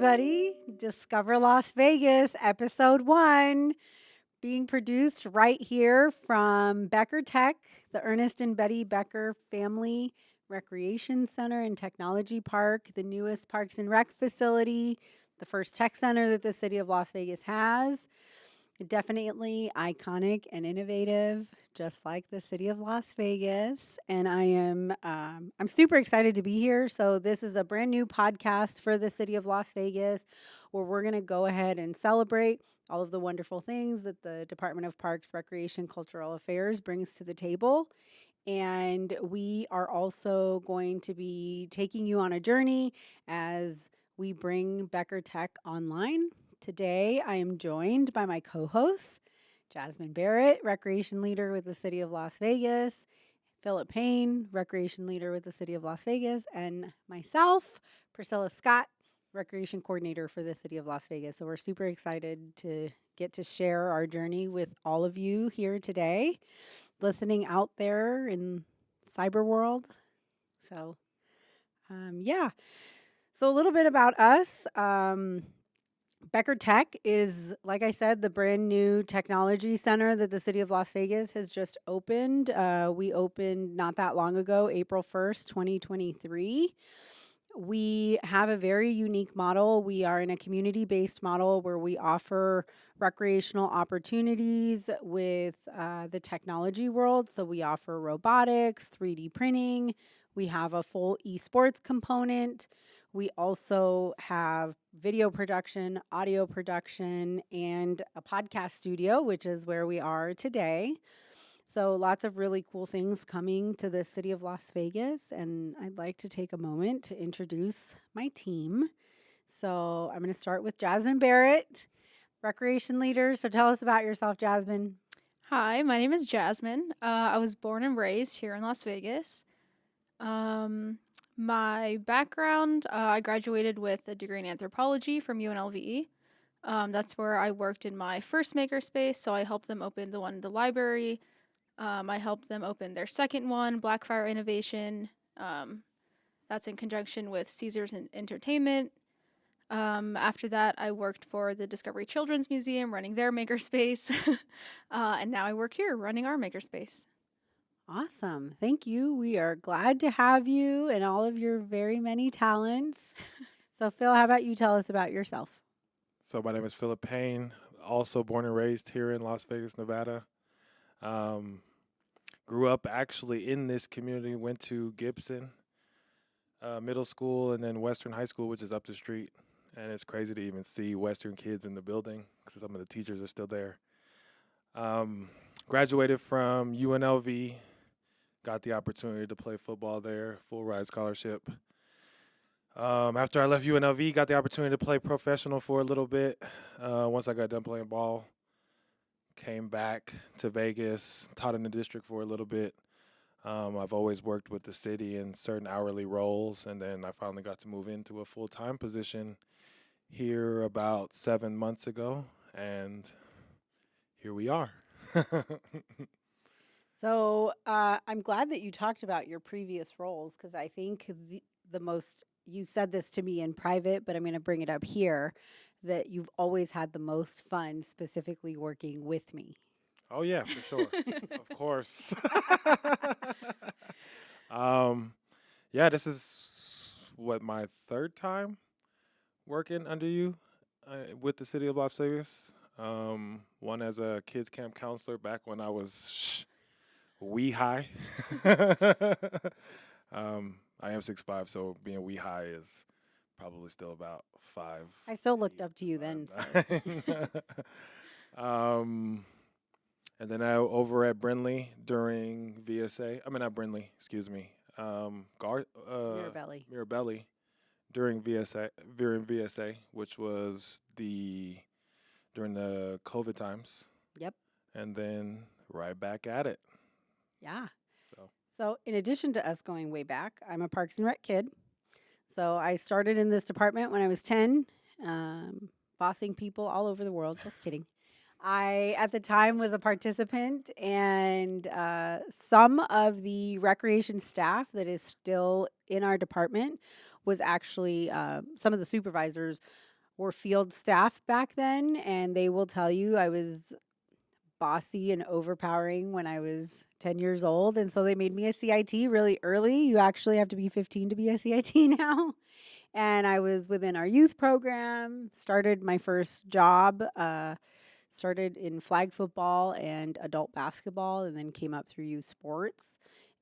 everybody. Discover Las Vegas, episode 1, being produced right here from Becker Tech, the Ernest and Betty Becker Family Recreation Center and Technology Park, the newest Parks and Rec facility, the first tech center that the city of Las Vegas has. Definitely iconic and innovative, just like the city of Las Vegas. And I'm super excited to be here. So this is a brand new podcast for the city of Las Vegas, where we're going to go ahead and celebrate all of the wonderful things that the Department of Parks, Recreation, Cultural Affairs brings to the table. And we are also going to be taking you on a journey as we bring Becker Tech online. Today, I am joined by my co-hosts, Jasmine Barrett, Recreation Leader with the City of Las Vegas, Philip Payne, Recreation Leader with the City of Las Vegas, and myself, Priscilla Scott, Recreation Coordinator for the City of Las Vegas. So we're super excited to get to share our journey with all of you here today, listening out there in cyber world. So, yeah. So a little bit about us. Becker Tech is, like I said, the brand new technology center that the city of Las Vegas has just opened. We opened not that long ago, April 1st, 2023. We have a very unique model. We are in a community-based model where we offer recreational opportunities with the technology world. So we offer robotics, 3D printing. We have a full esports component. We also have video production, audio production, and a podcast studio, which is where we are today. So lots of really cool things coming to the city of Las Vegas. And I'd like to take a moment to introduce my team. So I'm going to start with Jasmine Barrett, Recreation Leader. So tell us about yourself, Jasmine. Hi, my name is Jasmine. I was born and raised here in Las Vegas. My background, I graduated with a degree in anthropology from UNLV. That's where I worked in my first makerspace, so I helped them open the one in the library. I helped them open their second one, Blackfire Innovation. That's in conjunction with Caesars Entertainment. After that, I worked for the Discovery Children's Museum, running their makerspace. And now I work here, running our makerspace. Awesome. Thank you. We are glad to have you and all of your very many talents. So, Phil, how about you tell us about yourself? So my name is Philip Payne, also born and raised here in Las Vegas, Nevada. Grew up actually in this community, went to Gibson Middle School and then Western High School, which is up the street. And it's crazy to even see Western kids in the building because some of the teachers are still there. Graduated from UNLV, got the opportunity to play football there, full ride scholarship. After I left UNLV, got the opportunity to play professional for a little bit. Once I got done playing ball, came back to Vegas, taught in the district for a little bit. I've always worked with the city in certain hourly roles, and then I finally got to move into a full-time position here about 7 months ago, and here we are. So I'm glad that you talked about your previous roles because I think the most, you said this to me in private, but I'm going to bring it up here, that you've always had the most fun specifically working with me. Oh, yeah, for sure. Of course. Yeah, this is, my third time working under you with the city of Las Vegas. One as a kids camp counselor back when I was wee high. I am 6'5", so being wee high is probably still about 5. I still looked up to you then. And then over at Brindley during VSA. I mean, not Brindley, excuse me. Mirabelli during VSA, which was during the COVID times. Yep. And then right back at it. Yeah. So in addition to us going way back, I'm a Parks and Rec kid. So I started in this department when I was 10, bossing people all over the world. Just kidding. I, at the time, was a participant, and some of the recreation staff that is still in our department was actually, some of the supervisors were field staff back then, and they will tell you I was bossy and overpowering when I was 10 years old. And so they made me a CIT really early. You actually have to be 15 to be a CIT now. And I was within our youth program, started my first job, started in flag football and adult basketball, and then came up through youth sports.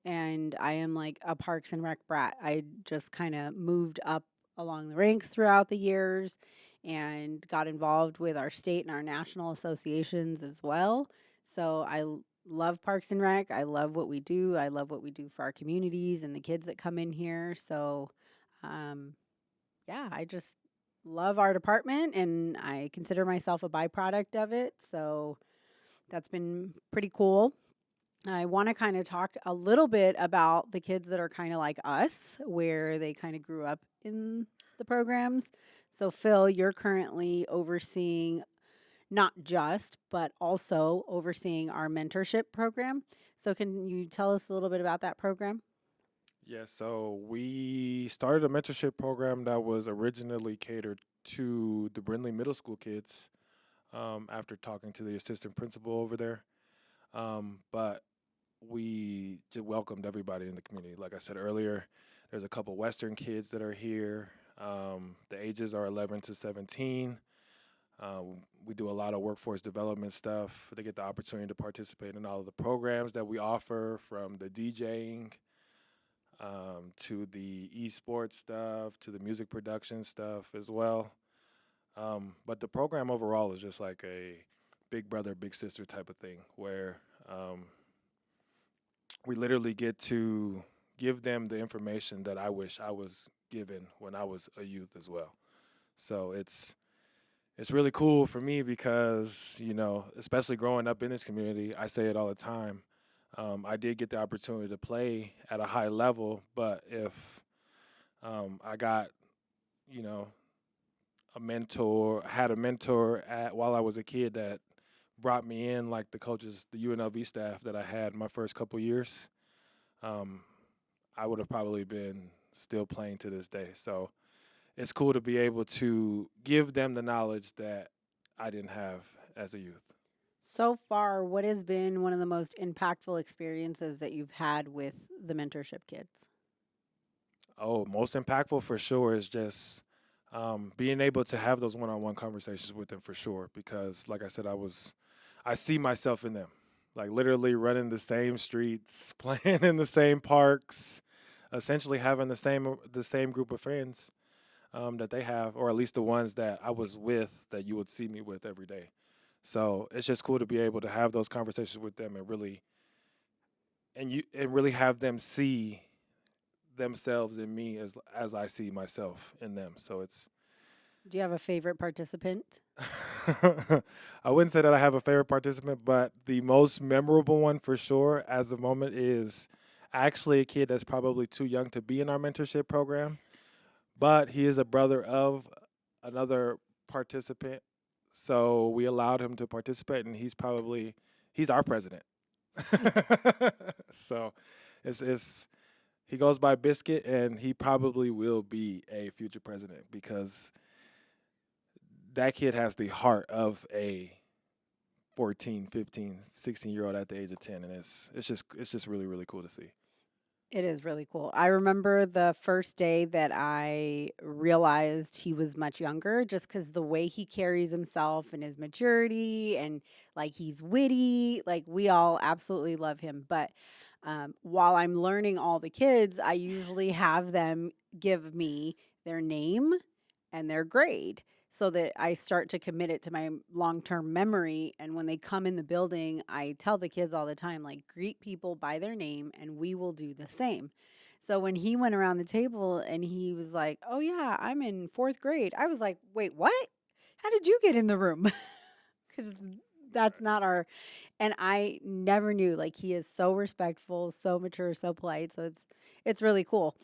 And I am like a Parks and Rec brat. I just kind of moved up along the ranks throughout the years and got involved with our state and our national associations as well. So love Parks and Rec. I love what we do. I love what we do for our communities and the kids that come in here. So, yeah, I just love our department and I consider myself a byproduct of it. So that's been pretty cool. I want to kind of talk a little bit about the kids that are kind of like us, where they kind of grew up in the programs. So, Phil, you're currently overseeing not just, but also overseeing our mentorship program. So, can you tell us a little bit about that program? Yeah, so we started a mentorship program that was originally catered to the Brindley Middle School kids after talking to the assistant principal over there. But we just welcomed everybody in the community. Like I said earlier, there's a couple Western kids that are here. The ages are 11 to 17. We do a lot of workforce development stuff. They get the opportunity to participate in all of the programs that we offer, from the DJing to the esports stuff, to the music production stuff as well. But the program overall is just like a big brother, big sister type of thing where we literally get to give them the information that I wish I was given when I was a youth as well. So it's really cool for me because, especially growing up in this community, I say it all the time. I did get the opportunity to play at a high level, but if I got, you know, had a mentor while I was a kid that brought me in, like the coaches, the UNLV staff that I had my first couple years, I would have probably been still playing to this day. So it's cool to be able to give them the knowledge that I didn't have as a youth. So far, what has been one of the most impactful experiences that you've had with the mentorship kids? Oh, most impactful for sure is just being able to have those one-on-one conversations with them for sure. Because, like I said, I see myself in them, like literally running the same streets, playing in the same parks, essentially having the same group of friends that they have, or at least the ones that I was with that you would see me with every day. So it's just cool to be able to have those conversations with them and really have them see themselves in me as I see myself in them. So it's Do you have a favorite participant? I wouldn't say that I have a favorite participant, but the most memorable one for sure as the moment is actually a kid that's probably too young to be in our mentorship program, but he is a brother of another participant. So we allowed him to participate, and he's our president. So it's he goes by Biscuit, and he probably will be a future president because that kid has the heart of a 14, 15, 16-year-old at the age of 10, and it's just really, really cool to see. It is really cool. I remember the first day that I realized he was much younger, just because the way he carries himself and his maturity, and like he's witty. Like, we all absolutely love him. But while I'm learning all the kids, I usually have them give me their name and their grade so that I start to commit it to my long term memory. And when they come in the building, I tell the kids all the time, like, greet people by their name and we will do the same. So when he went around the table and he was like, "Oh, yeah, I'm in fourth grade," I was like, "Wait, what? How did you get in the room?" Because that's not our, and I never knew. Like, he is so respectful, so mature, so polite. So it's really cool.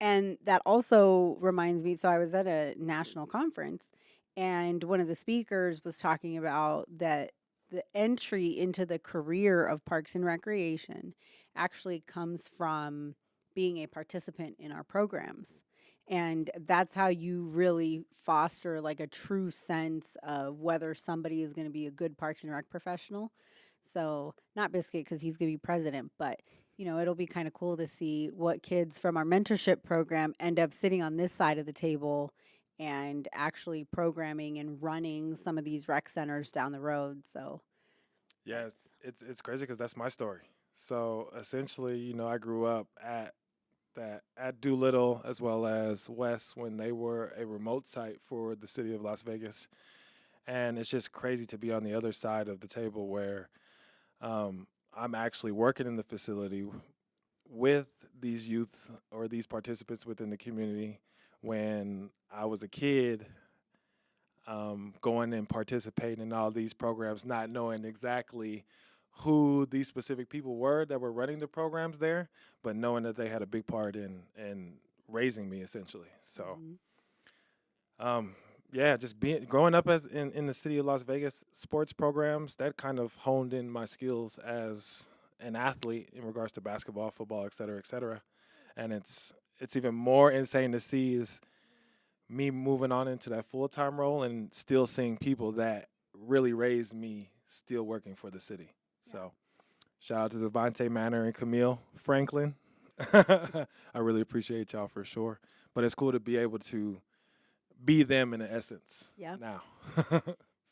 And that also reminds me, so I was at a national conference and one of the speakers was talking about that the entry into the career of Parks and Recreation actually comes from being a participant in our programs. And that's how you really foster like a true sense of whether somebody is going to be a good Parks and Rec professional. So, not Biscuit because he's going to be president, but it'll be kind of cool to see what kids from our mentorship program end up sitting on this side of the table and actually programming and running some of these rec centers down the road. So, Yeah, that's it's crazy because that's my story. So essentially, I grew up at Doolittle as well as West when they were a remote site for the city of Las Vegas, and it's just crazy to be on the other side of the table where I'm actually working in the facility with these youth or these participants within the community when I was a kid, going and participating in all these programs, not knowing exactly who these specific people were that were running the programs there, but knowing that they had a big part in raising me essentially. So, mhm. um, yeah, just being growing up as in the city of Las Vegas, sports programs that kind of honed in my skills as an athlete in regards to basketball, football, et cetera, et cetera. And it's even more insane to see is me moving on into that full time role and still seeing people that really raised me still working for the city. Yeah. So shout out to Devontae Manor and Camille Franklin. I really appreciate y'all for sure. But it's cool to be able to be them in the essence Yeah. now.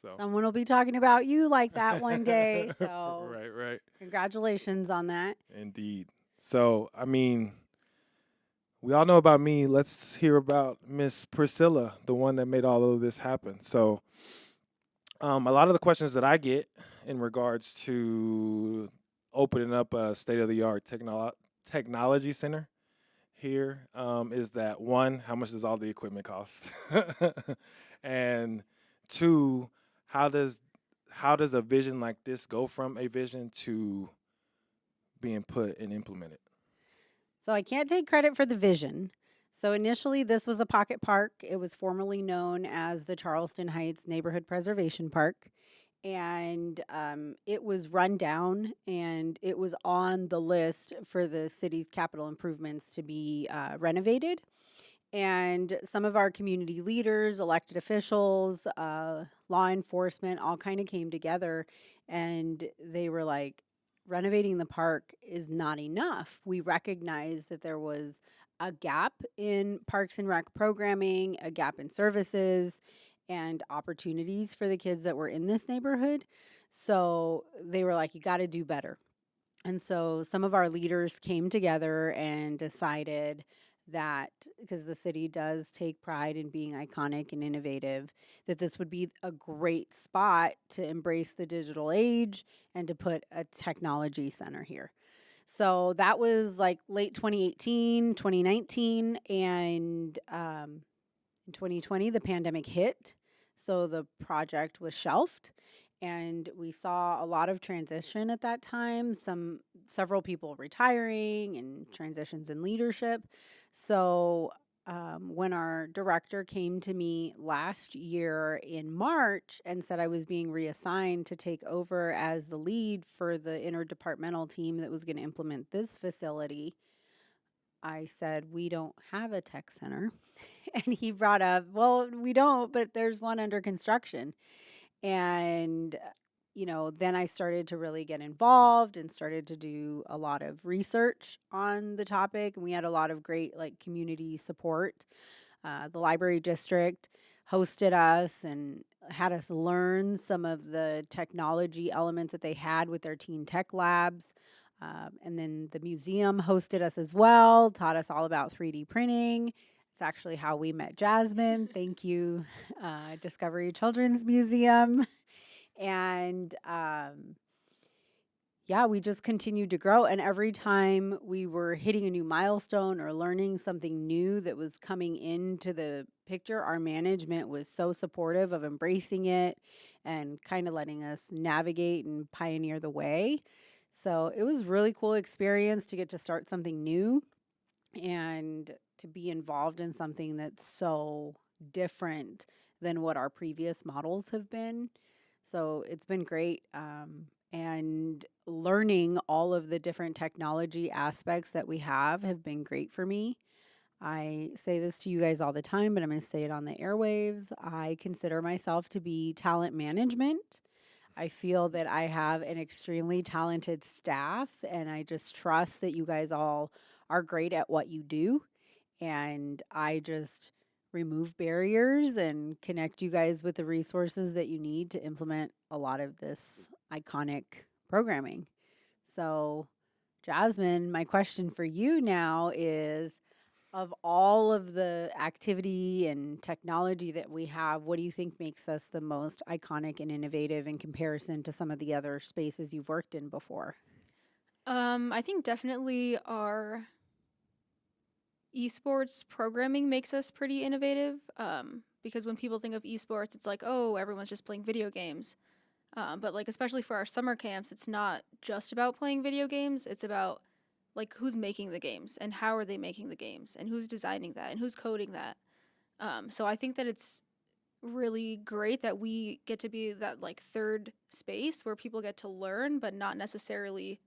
So Someone will be talking about you like that one day. So, right, right. congratulations on that. Indeed. So I mean, we all know about me. Let's hear about Miss Priscilla, the one that made all of this happen. So, a lot of the questions that I get in regards to opening up a state of the art technology center here is that one, how much does all the equipment cost? And two, how does a vision like this go from a vision to being put and implemented? So I can't take credit for the vision. So initially, this was a pocket park. It was formerly known as the Charleston Heights Neighborhood Preservation Park. And it was run down and it was on the list for the city's capital improvements to be renovated. And some of our community leaders, elected officials, law enforcement all kind of came together and they were like, renovating the park is not enough. We recognize that there was a gap in Parks and Rec programming, a gap in services, and opportunities for the kids that were in this neighborhood. So they were like, you got to do better. And so some of our leaders came together and decided that because the city does take pride in being iconic and innovative, that this would be a great spot to embrace the digital age and to put a technology center here. So that was like late 2018, 2019, and in 2020, the pandemic hit. So the project was shelved and we saw a lot of transition at that time, several people retiring and transitions in leadership. So when our director came to me last year in March and said I was being reassigned to take over as the lead for the interdepartmental team that was going to implement this facility, I said, we don't have a tech center. And he brought up, well, we don't, but there's one under construction. And, then I started to really get involved and started to do a lot of research on the topic. And we had a lot of great, like, community support. The library district hosted us and had us learn some of the technology elements that they had with their teen tech labs. And then the museum hosted us as well, taught us all about 3D printing. It's actually how we met Jasmine. Thank you, Discovery Children's Museum. And yeah, we just continued to grow. And every time we were hitting a new milestone or learning something new that was coming into the picture, our management was so supportive of embracing it and kind of letting us navigate and pioneer the way. So it was really cool experience to get to start something new and to be involved in something that's so different than what our previous models have been. So it's been great. And learning all of the different technology aspects that we have been great for me. I say this to you guys all the time, but I'm going to say it on the airwaves. I consider myself to be talent management. I feel that I have an extremely talented staff, and I just trust that you guys all are great at what you do. And I just remove barriers and connect you guys with the resources that you need to implement a lot of this iconic programming. So, Jasmine, my question for you now is, of all of the activity and technology that we have, what do you think makes us the most iconic and innovative in comparison to some of the other spaces you've worked in before? I think definitely our esports programming makes us pretty innovative. Because when people think of esports, it's like, oh, everyone's just playing video games. But like, especially for our summer camps, it's not just about playing video games. It's about like who's making the games and how are they making the games and who's designing that and who's coding that. So I think that it's really great that we get to be that like third space where people get to learn, but not necessarily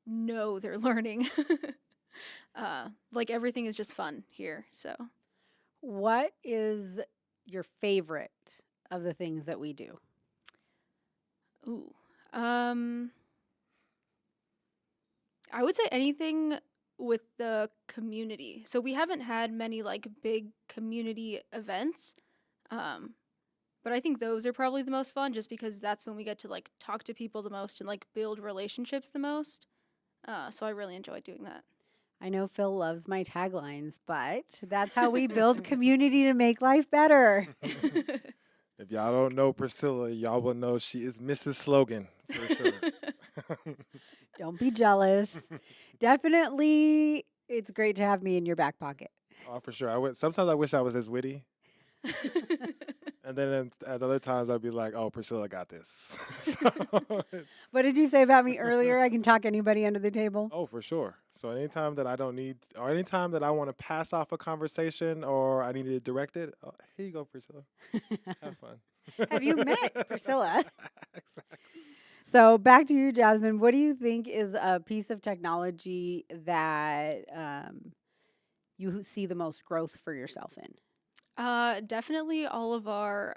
know they're learning. Like everything is just fun here. So, What is your favorite of the things that we do? ooh, I would say anything with the community. So we haven't had many like big community events. Um, but I think those are probably the most fun just because that's when we get to like talk to people the most and like build relationships the most. So I really enjoy doing that. I know Phil loves my taglines, but that's how we build community to make life better. If y'all don't know Priscilla, y'all will know she is Mrs. Slogan for sure. Don't be jealous. Definitely, it's great to have me in your back pocket. Oh, for sure. Sometimes I wish I was as witty, and then at other times I'd be like, "Oh, Priscilla got this." So, What did you say about me earlier? I can talk anybody under the table. oh, for sure. So anytime that I don't need, or anytime that I want to pass off a conversation, or I need to direct it, oh, here you go, Priscilla. Have fun. Have you met Priscilla? Exactly. So back to you, Jasmine. What do you think is a piece of technology that you see the most growth for yourself in? Definitely all of our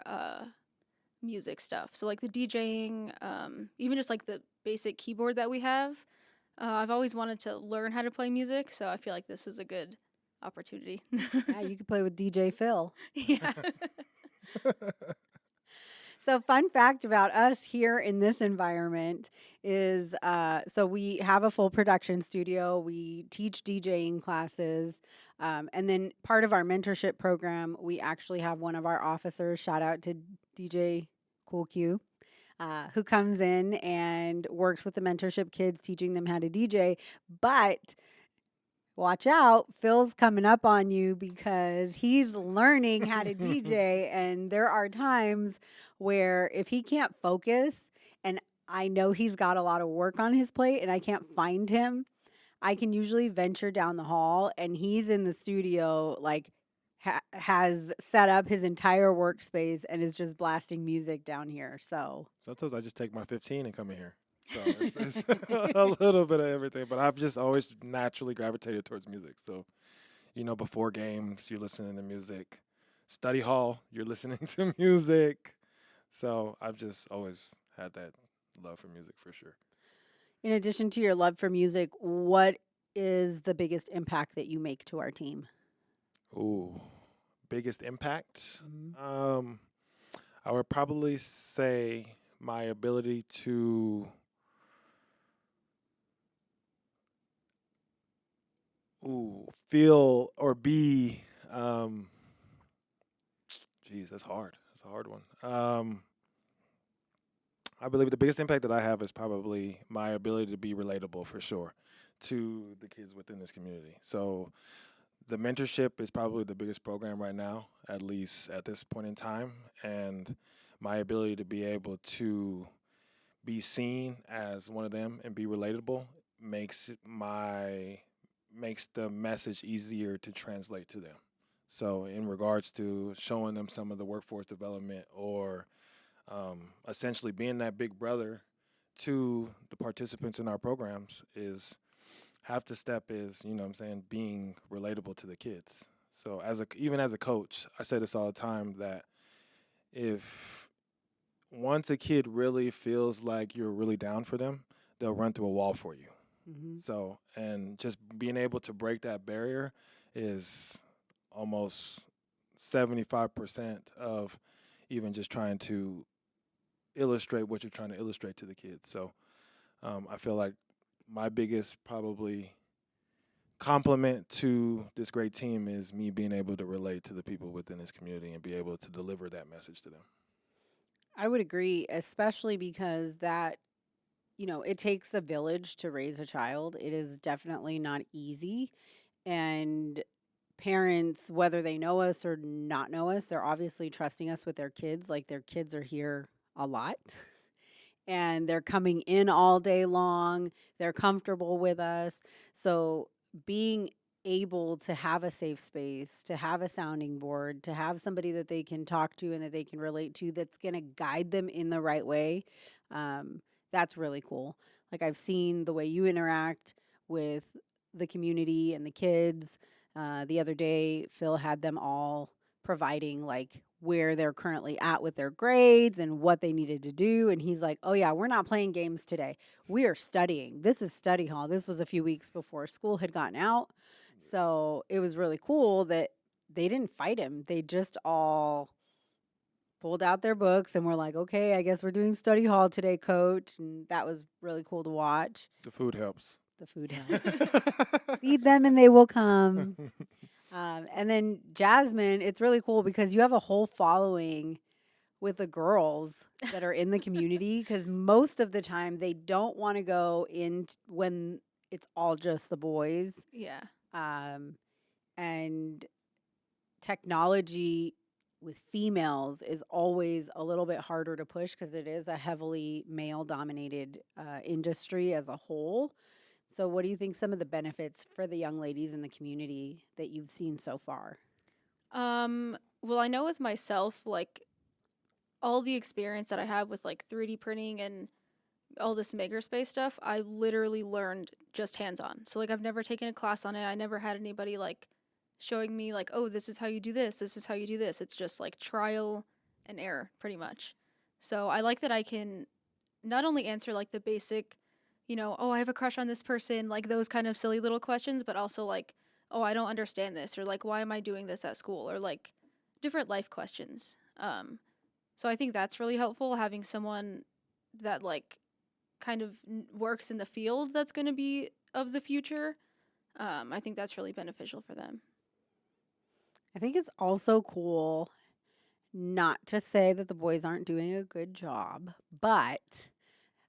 music stuff. So like the DJing, even just like the basic keyboard that we have. I've always wanted to learn how to play music, so I feel like this is a good opportunity. Yeah, you could play with DJ Phil. Yeah. So, fun fact about us here in this environment is so we have a full production studio. We teach DJing classes. And then part of our mentorship program, we actually have one of our officers, shout out to DJ Cool Q, who comes in and works with the mentorship kids, teaching them how to DJ. But watch out, Phil's coming up on you because he's learning how to DJ. And there are times where if he can't focus, and I know he's got a lot of work on his plate and I can't find him, I can usually venture down the hall and he's in the studio, like, has set up his entire workspace and is just blasting music down here. So Sometimes I just take my 15 and come in here. So it's a little bit of everything, but I've just always naturally gravitated towards music. So, before games, you're listening to music. Study hall, you're listening to music. So I've just always had that love for music for sure. in addition to your love for music, what is the biggest impact that you make to our team? Ooh, biggest impact? Mhm. I would probably say my ability to feel or be geez, that's hard. That's a hard one. I believe the biggest impact that I have is probably my ability to be relatable for sure to the kids within this community. So the mentorship is probably the biggest program right now, at least at this point in time. And my ability to be able to be seen as one of them and be relatable makes the message easier to translate to them. So in regards to showing them some of the workforce development or essentially being that big brother to the participants in our programs is half the step is, you know what I'm saying, being relatable to the kids. So even as a coach, I say this all the time that if once a kid really feels like you're really down for them, they'll run through a wall for you. Mm-hmm. So, and just being able to break that barrier is almost 75% of even just trying to illustrate what you're trying to illustrate to the kids. So, I feel like my biggest probably compliment to this great team is me being able to relate to the people within this community and be able to deliver that message to them. I would agree, especially because that, it takes a village to raise a child. It is definitely not easy. And parents, whether they know us or not know us, they're obviously trusting us with their kids. Like their kids are here a lot and they're coming in all day long. They're comfortable with us. So being able to have a safe space, to have a sounding board, to have somebody that they can talk to and that they can relate to that's going to guide them in the right way, that's really cool. Like I've seen the way you interact with the community and the kids. The other day, Phil had them all providing like where they're currently at with their grades and what they needed to do. And he's like, oh, yeah, we're not playing games today. We are studying. This is study hall. This was a few weeks before school had gotten out. So it was really cool that they didn't fight him. They just all pulled out their books and were like, okay, I guess we're doing study hall today, coach. And that was really cool to watch. The food helps. The food helps. Feed them and they will come. And then Jasmine, it's really cool because you have a whole following with the girls that are in the community because most of the time they don't want to go in when it's all just the boys. Yeah. And technology with females is always a little bit harder to push because it is a heavily male-dominated industry as a whole. So what do you think some of the benefits for the young ladies in the community that you've seen so far? Well, I know with myself, like all the experience that I have with like 3D printing and all this makerspace stuff, I literally learned just hands-on. So like I've never taken a class on it. I never had anybody like showing me like, oh, this is how you do this. This is how you do this. It's just like trial and error pretty much. So I like that I can not only answer like the basic, oh, I have a crush on this person, like those kind of silly little questions, but also like, oh, I don't understand this, or like, why am I doing this at school, or like different life questions. So I think that's really helpful, having someone that like kind of works in the field that's going to be of the future. I think that's really beneficial for them. I think it's also cool, not to say that the boys aren't doing a good job, but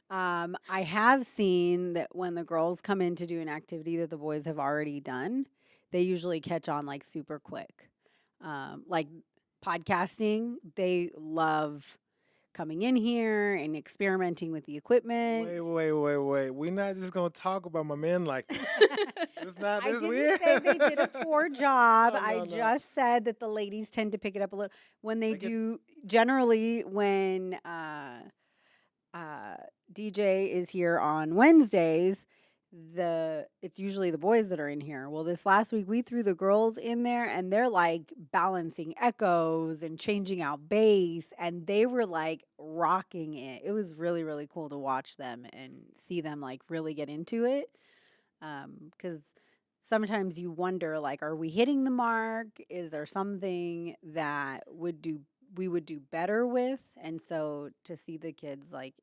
I have seen that when the girls come in to do an activity that the boys have already done, they usually catch on like super quick. Like podcasting, they love coming in here and experimenting with the equipment. Wait. We're not just going to talk about my men like that. It's not I this didn't weird. say they did a poor job. No, I no. just said that the ladies tend to pick it up a little when they They get- do. Generally, when DJ is here on Wednesdays, it's usually the boys that are in here. Well, this last week we threw the girls in there and they're like balancing echoes and changing out bass and they were like rocking it. It was really, really cool to watch them and see them like really get into it. Because sometimes you wonder like, are we hitting the mark? Is there something that we would do better with? And so to see the kids like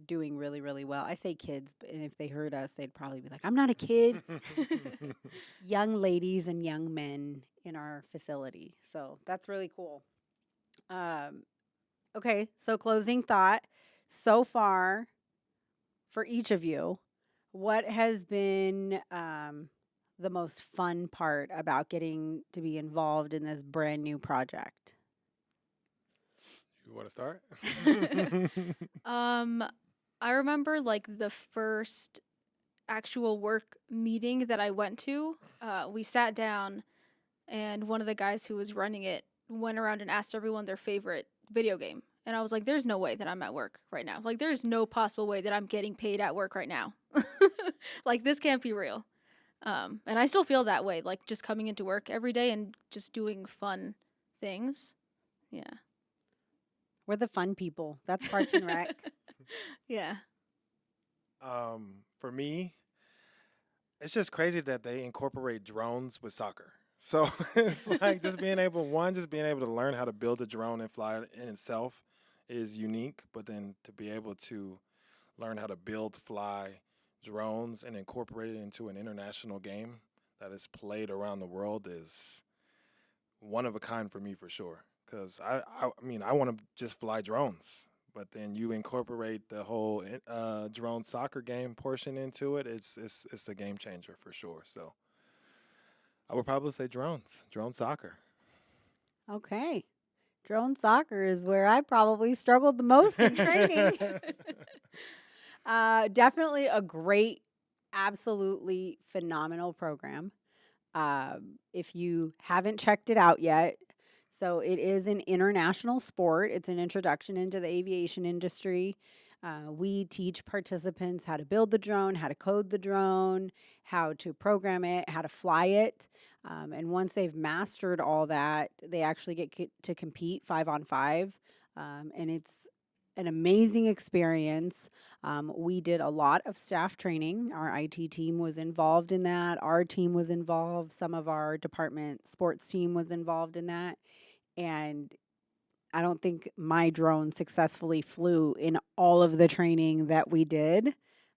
doing really, really well. I say kids, but if they heard us, they'd probably be like, I'm not a kid. Young ladies and young men in our facility. So that's really cool. Okay, so closing thought. So far, for each of you, what has been the most fun part about getting to be involved in this brand new project? You want to start? I remember like the first actual work meeting that I went to. We sat down and one of the guys who was running it went around and asked everyone their favorite video game. And I was like, there's no way that I'm at work right now. Like, there's no possible way that I'm getting paid at work right now. Like, this can't be real. And I still feel that way, like just coming into work every day and just doing fun things. Yeah. We're the fun people. That's Parks and Rec. Yeah. For me, it's just crazy that they incorporate drones with soccer. So it's like just being able to learn how to build a drone and fly it in itself is unique. But then to be able to learn how to build, fly drones and incorporate it into an international game that is played around the world is one of a kind for me for sure. Because I mean, I want to just fly drones, but then you incorporate the whole drone soccer game portion into it. It's a game changer for sure. So I would probably say drone soccer. Okay. Drone soccer is where I probably struggled the most in training. Definitely a great, absolutely phenomenal program. If you haven't checked it out yet, so it is an international sport. It's an introduction into the aviation industry. We teach participants how to build the drone, how to code the drone, how to program it, how to fly it. And once they've mastered all that, they actually get to compete 5-on-5. And it's an amazing experience. We did a lot of staff training. Our IT team was involved in that. Our team was involved. Some of our department sports team was involved in that. And I don't think my drone successfully flew in all of the training that we did.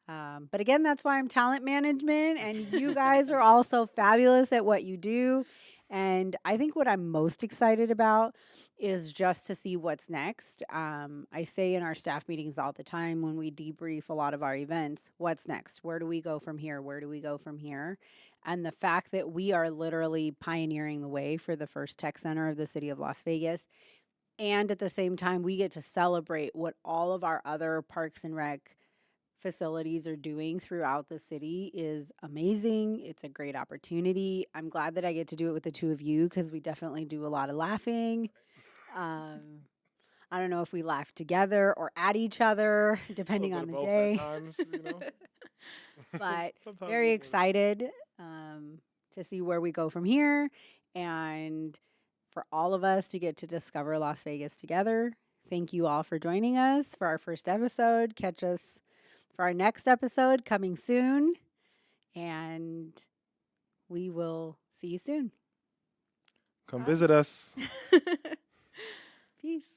But again, that's why I'm talent management, and you guys are also fabulous at what you do. And I think what I'm most excited about is just to see what's next. I say in our staff meetings all the time when we debrief a lot of our events, what's next? Where do we go from here? Where do we go from here? And the fact that we are literally pioneering the way for the first tech center of the city of Las Vegas. And at the same time, we get to celebrate what all of our other Parks and Rec facilities are doing throughout the city is amazing. It's a great opportunity. I'm glad that I get to do it with the two of you because we definitely do a lot of laughing. I don't know if we laugh together or at each other, depending on the day. At times, you know. But Sometimes very it- excited to see where we go from here and for all of us to get to discover Las Vegas together. Thank you all for joining us for our first episode. Catch us for our next episode coming soon, and we will see you soon. Come Bye. visit us. Peace.